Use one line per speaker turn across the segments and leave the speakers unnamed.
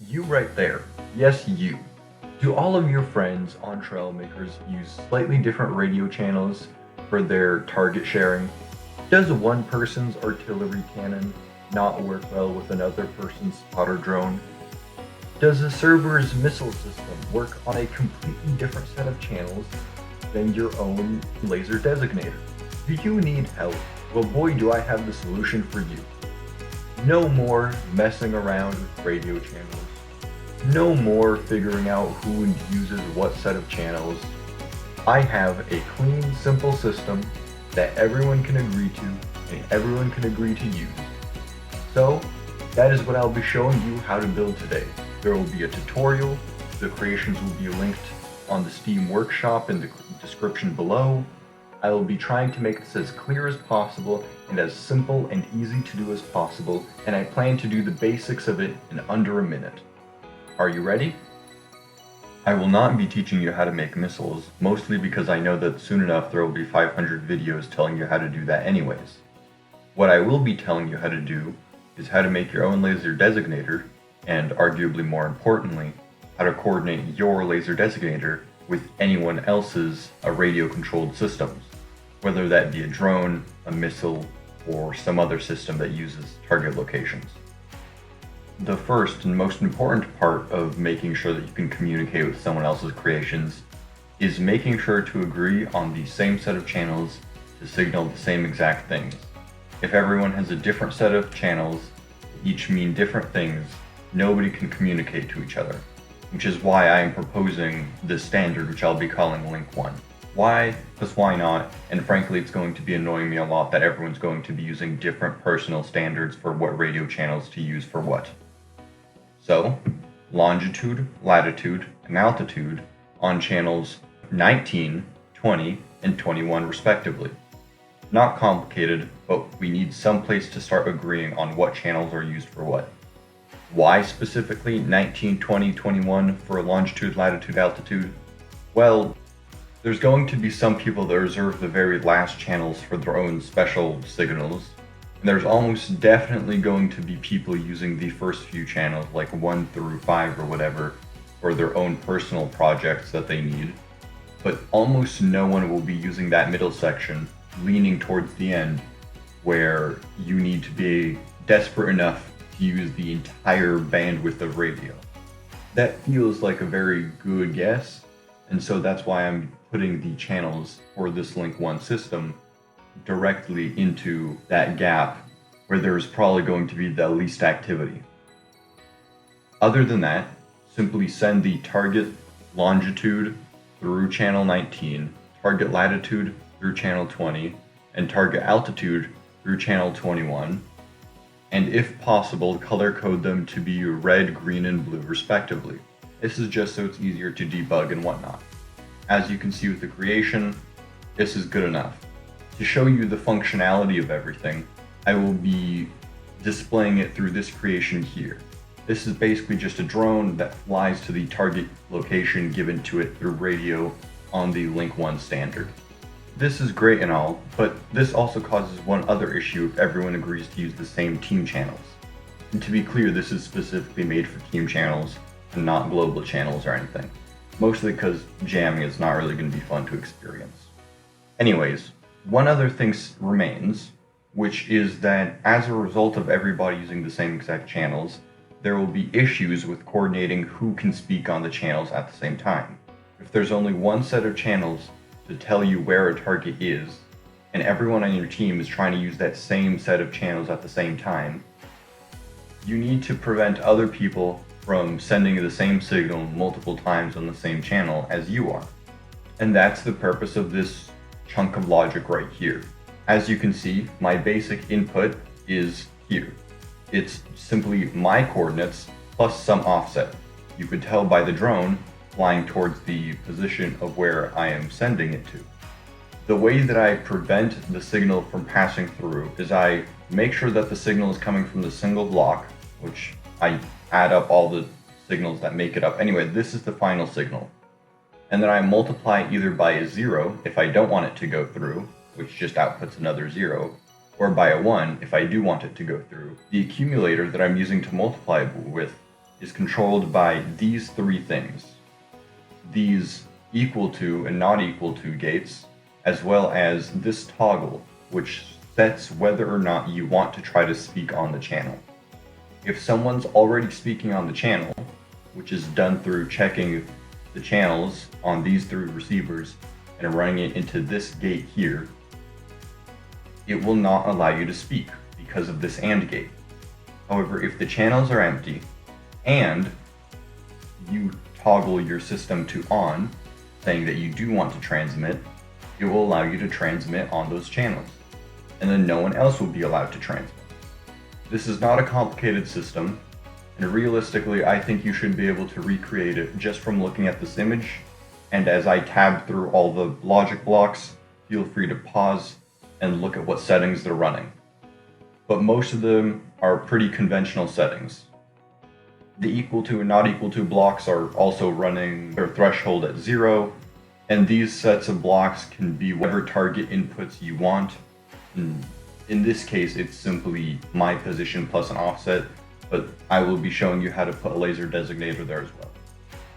You right there. Yes, you. Do all of your friends on trail makers use slightly different radio channels for their target sharing? Does one person's artillery cannon not work well with another person's spotter drone? Does a server's missile system work on a completely different set of channels than your own laser designator? Do you need help? Well, boy, do I have the solution for you. No more messing around with radio channels. No more figuring out who uses what set of channels. I have a clean, simple system that everyone can agree to and everyone can agree to use. So, that is what I'll be showing you how to build today. There will be a tutorial, the creations will be linked on the Steam workshop in the description below. I will be trying to make this as clear as possible and as simple and easy to do as possible, and I plan to do the basics of it in under a minute. Are you ready? I will not be teaching you how to make missiles, mostly because I know that soon enough there will be 500 videos telling you how to do that anyways. What I will be telling you how to do is how to make your own laser designator, and arguably more importantly, how to coordinate your laser designator with anyone else's radio-controlled systems, whether that be a drone, a missile, or some other system that uses target locations. The first and most important part of making sure that you can communicate with someone else's creations is making sure to agree on the same set of channels to signal the same exact things. If everyone has a different set of channels, each mean different things, nobody can communicate to each other, which is why I am proposing this standard, which I'll be calling Link 1. Why? Because why not? And frankly, it's going to be annoying me a lot that everyone's going to be using different personal standards for what radio channels to use for what. So, longitude, latitude, and altitude on channels 19, 20, and 21 respectively. Not complicated, but we need some place to start agreeing on what channels are used for what. Why specifically 19, 20, 21 for longitude, latitude, altitude? Well, there's going to be some people that reserve the very last channels for their own special signals, and there's almost definitely going to be people using the first few channels, like 1 through 5 or whatever, for their own personal projects that they need. But almost no one will be using that middle section, leaning towards the end, where you need to be desperate enough to use the entire bandwidth of radio. That feels like a very good guess, and so that's why I'm putting the channels for this Link 1 system directly into that gap where there's probably going to be the least activity. Other than that, simply send the target longitude through channel 19, target latitude through channel 20, and target altitude through channel 21, and if possible, color code them to be red, green, and blue respectively. This is just so it's easier to debug and whatnot. As you can see with the creation, this is good enough. To show you the functionality of everything, I will be displaying it through this creation here. This is basically just a drone that flies to the target location given to it through radio on the Link 1 standard. This is great and all, but this also causes one other issue if everyone agrees to use the same team channels. And to be clear, this is specifically made for team channels and not global channels or anything. Mostly because jamming is not really going to be fun to experience. Anyways, one other thing remains, which is that as a result of everybody using the same exact channels, there will be issues with coordinating who can speak on the channels at the same time. If there's only one set of channels to tell you where a target is, and everyone on your team is trying to use that same set of channels at the same time, you need to prevent other people from sending the same signal multiple times on the same channel as you are. And that's the purpose of this chunk of logic right here. As you can see, my basic input is here. It's simply my coordinates plus some offset. You could tell by the drone flying towards the position of where I am sending it to. The way that I prevent the signal from passing through is I make sure that the signal is coming from the single block, which I add up all the signals that make it up. Anyway, this is the final signal. And then I multiply it either by a 0 if I don't want it to go through, which just outputs another 0, or by a 1 if I do want it to go through. The accumulator that I'm using to multiply with is controlled by these three things. These equal to and not equal to gates, as well as this toggle, which sets whether or not you want to try to speak on the channel. If someone's already speaking on the channel, which is done through checking the channels on these three receivers and running it into this gate here, it will not allow you to speak because of this AND gate. However, if the channels are empty and you toggle your system to on, saying that you do want to transmit, it will allow you to transmit on those channels. And then no one else will be allowed to transmit. This is not a complicated system, and realistically, I think you should be able to recreate it just from looking at this image. And as I tab through all the logic blocks, feel free to pause and look at what settings they're running. But most of them are pretty conventional settings. The equal to and not equal to blocks are also running their threshold at 0, and these sets of blocks can be whatever target inputs you want. In this case, it's simply my position plus an offset, but I will be showing you how to put a laser designator there as well.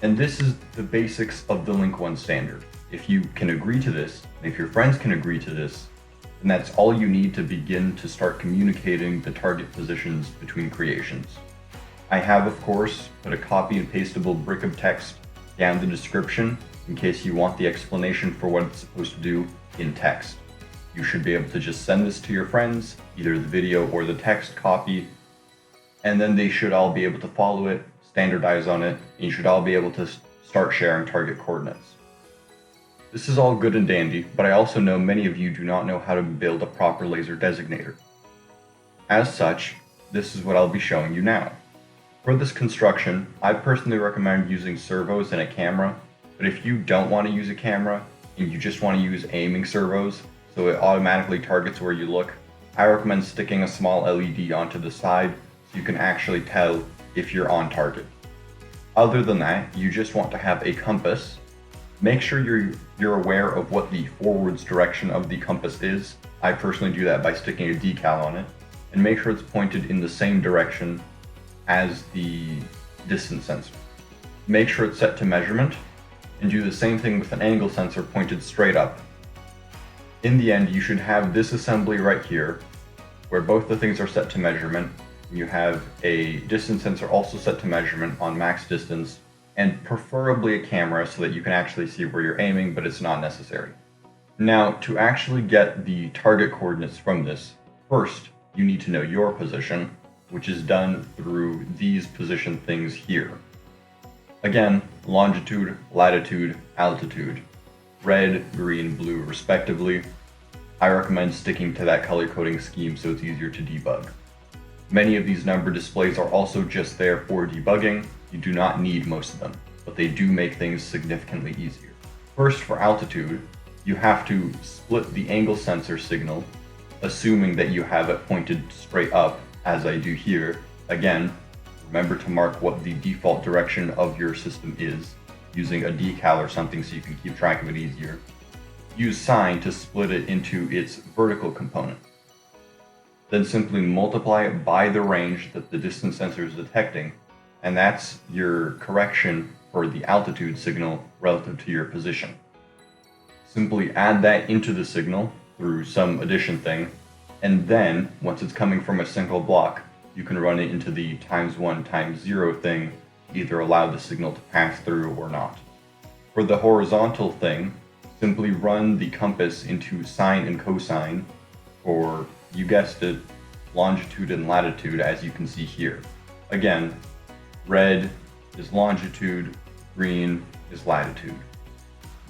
And this is the basics of the Link 1 standard. If you can agree to this, and if your friends can agree to this, then that's all you need to begin to start communicating the target positions between creations. I have, of course, put a copy and pastable brick of text down the description in case you want the explanation for what it's supposed to do in text. You should be able to just send this to your friends, either the video or the text copy, and then they should all be able to follow it, standardize on it, and you should all be able to start sharing target coordinates. This is all good and dandy, but I also know many of you do not know how to build a proper laser designator. As such, this is what I'll be showing you now. For this construction, I personally recommend using servos and a camera, but if you don't want to use a camera and you just want to use aiming servos, so it automatically targets where you look, I recommend sticking a small LED onto the side so you can actually tell if you're on target. Other than that, you just want to have a compass. Make sure you're aware of what the forwards direction of the compass is. I personally do that by sticking a decal on it, and make sure it's pointed in the same direction as the distance sensor. Make sure it's set to measurement, and do the same thing with an angle sensor pointed straight up. In the end, you should have this assembly right here, where both the things are set to measurement. You have a distance sensor also set to measurement on max distance, and preferably a camera so that you can actually see where you're aiming, but it's not necessary. Now, to actually get the target coordinates from this, first, you need to know your position, which is done through these position things here. Again, longitude, latitude, altitude, red, green, blue, respectively. I recommend sticking to that color coding scheme so it's easier to debug. Many of these number displays are also just there for debugging. You do not need most of them, but they do make things significantly easier. First, for altitude, you have to split the angle sensor signal, assuming that you have it pointed straight up, as I do here. Again, remember to mark what the default direction of your system is, using a decal or something so you can keep track of it easier. Use sine to split it into its vertical component. Then simply multiply it by the range that the distance sensor is detecting, and that's your correction for the altitude signal relative to your position. Simply add that into the signal through some addition thing, and then, once it's coming from a single block, you can run it into the ×1 ×0 thing, either allow the signal to pass through or not. For the horizontal thing, simply run the compass into sine and cosine for, you guessed it, longitude and latitude, as you can see here. Again, red is longitude, green is latitude.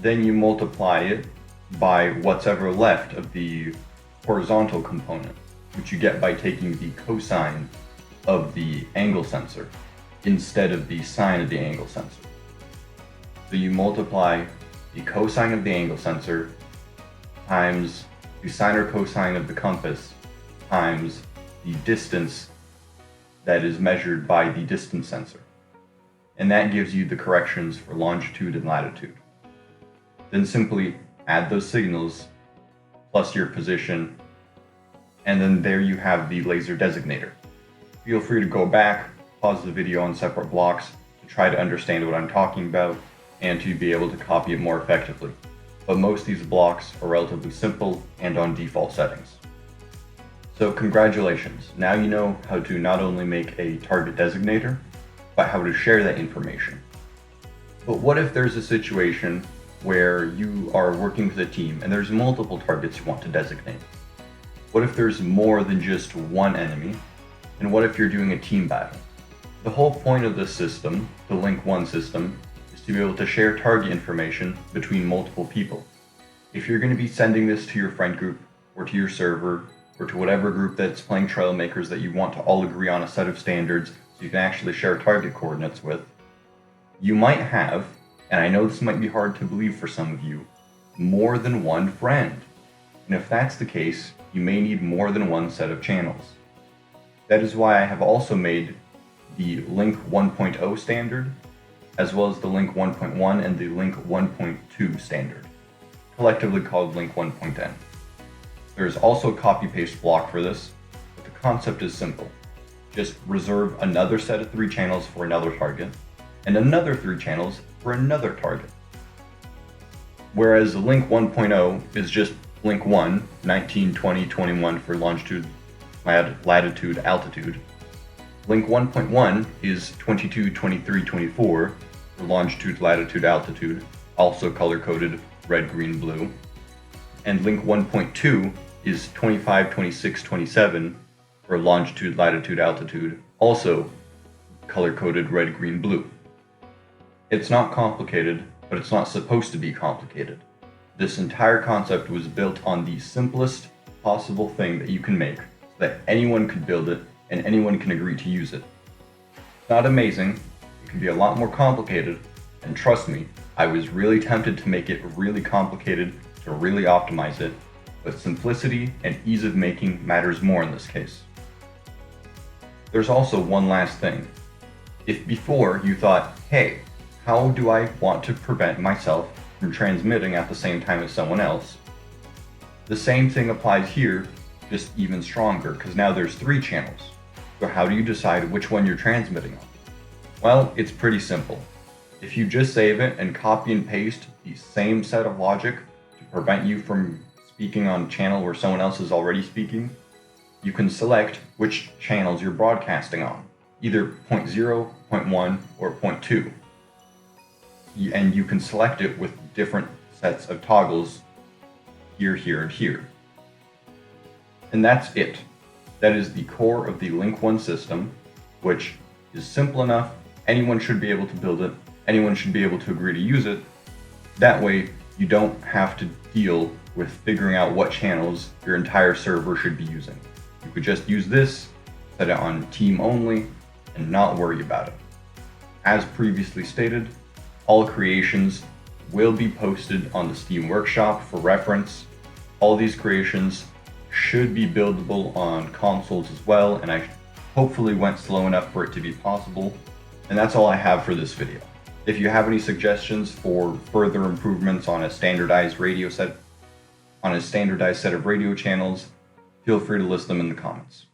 Then you multiply it by what's ever left of the horizontal component, which you get by taking the cosine of the angle sensor instead of the sine of the angle sensor. So you multiply the cosine of the angle sensor times the sine or cosine of the compass times the distance that is measured by the distance sensor. And that gives you the corrections for longitude and latitude. Then simply add those signals plus your position, and then there you have the laser designator. Feel free to go back, pause the video on separate blocks to try to understand what I'm talking about and to be able to copy it more effectively. But most of these blocks are relatively simple and on default settings. So congratulations, now you know how to not only make a target designator, but how to share that information. But what if there's a situation where you are working with a team and there's multiple targets you want to designate? What if there's more than just one enemy? And what if you're doing a team battle? The whole point of this system, the Link 1 system, is to be able to share target information between multiple people. If you're going to be sending this to your friend group, or to your server, or to whatever group that's playing Trailmakers that you want to all agree on a set of standards so you can actually share target coordinates with, you might have, and I know this might be hard to believe for some of you, more than one friend. And if that's the case, you may need more than one set of channels. That is why I have also made the Link 1.0 standard, as well as the Link 1.1 and the Link 1.2 standard, collectively called Link 1.n. There is also a copy-paste block for this, but the concept is simple. Just reserve another set of 3 channels for another target, and another 3 channels for another target. Whereas Link 1.0 is just Link 1, 19, 20, 21 for longitude, latitude, altitude. Link 1.1 is 22, 23, 24 for longitude, latitude, altitude, also color-coded red, green, blue. And Link 1.2 is 25, 26, 27 for longitude, latitude, altitude, also color-coded red, green, blue. It's not complicated, but it's not supposed to be complicated. This entire concept was built on the simplest possible thing that you can make so that anyone could build it and anyone can agree to use it. It's not amazing, it can be a lot more complicated, and trust me, I was really tempted to make it really complicated to really optimize it, but simplicity and ease of making matters more in this case. There's also one last thing. If before you thought, hey, how do I want to prevent myself from transmitting at the same time as someone else? The same thing applies here, just even stronger, because now there's 3 channels. So how do you decide which one you're transmitting on? Well, it's pretty simple. If you just save it and copy and paste the same set of logic to prevent you from speaking on a channel where someone else is already speaking, you can select which channels you're broadcasting on, either 0.0, 0.1, or 0.2. And you can select it with different sets of toggles here, here, and here. And that's it. That is the core of the Link 1 system, which is simple enough, anyone should be able to build it, anyone should be able to agree to use it. That way, you don't have to deal with figuring out what channels your entire server should be using. You could just use this, set it on team only, and not worry about it. As previously stated, all creations will be posted on the Steam Workshop for reference. All these creations should be buildable on consoles as well, and I hopefully went slow enough for it to be possible. And that's all I have for this video. If you have any suggestions for further improvements on a standardized set of radio channels, feel free to list them in the comments.